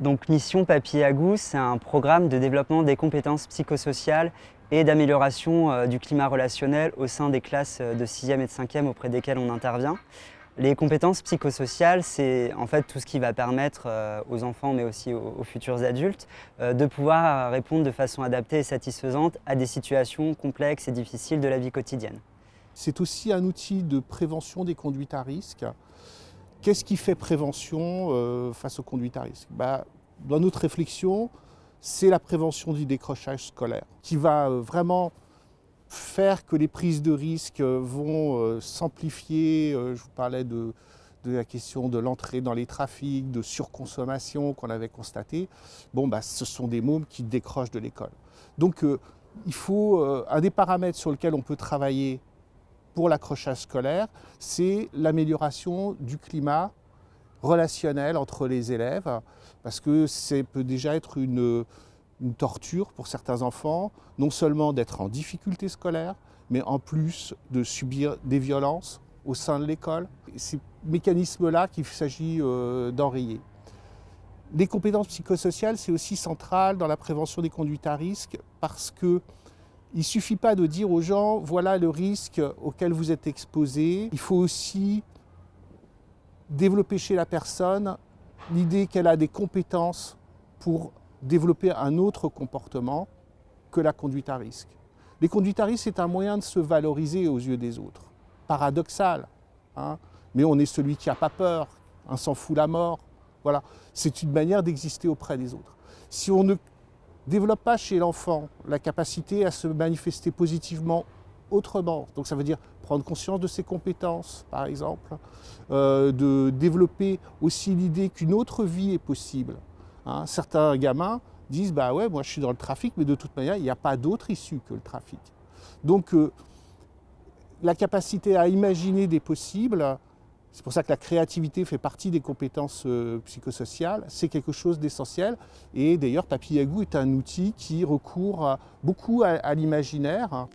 Donc Mission Papy à Goût, c'est un programme de développement des compétences psychosociales et d'amélioration du climat relationnel au sein des classes de 6e et de 5e auprès desquelles on intervient. Les compétences psychosociales, c'est en fait tout ce qui va permettre aux enfants, mais aussi aux futurs adultes, de pouvoir répondre de façon adaptée et satisfaisante à des situations complexes et difficiles de la vie quotidienne. C'est aussi un outil de prévention des conduites à risque. Qu'est-ce qui fait prévention face aux conduites à risque? Dans notre réflexion, c'est la prévention du décrochage scolaire qui va vraiment faire que les prises de risque vont s'amplifier. Je vous parlais de la question de l'entrée dans les trafics, de surconsommation qu'on avait constaté. Ce sont des mômes qui décrochent de l'école. Donc il faut un des paramètres sur lesquels on peut travailler pour l'accrochage scolaire, c'est l'amélioration du climat relationnel entre les élèves, parce que ça peut déjà être une torture pour certains enfants, non seulement d'être en difficulté scolaire, mais en plus de subir des violences au sein de l'école. C'est ces mécanismes-là qu'il s'agit d'enrayer. Les compétences psychosociales, c'est aussi central dans la prévention des conduites à risque, parce que il ne suffit pas de dire aux gens, voilà le risque auquel vous êtes exposé. Il faut aussi développer chez la personne l'idée qu'elle a des compétences pour développer un autre comportement que la conduite à risque. Les conduites à risque, c'est un moyen de se valoriser aux yeux des autres. Paradoxal, hein, mais on est celui qui n'a pas peur, un s'en fout la mort. Voilà, c'est une manière d'exister auprès des autres. Si on ne développe pas chez l'enfant la capacité à se manifester positivement autrement, donc ça veut dire prendre conscience de ses compétences, par exemple, de développer aussi l'idée qu'une autre vie est possible. Hein, certains gamins disent ouais, moi je suis dans le trafic, mais de toute manière il n'y a pas d'autre issue que le trafic. Donc la capacité à imaginer des possibles, c'est pour ça que la créativité fait partie des compétences psychosociales, c'est quelque chose d'essentiel. Et d'ailleurs, Papy à Goût est un outil qui recourt beaucoup à l'imaginaire.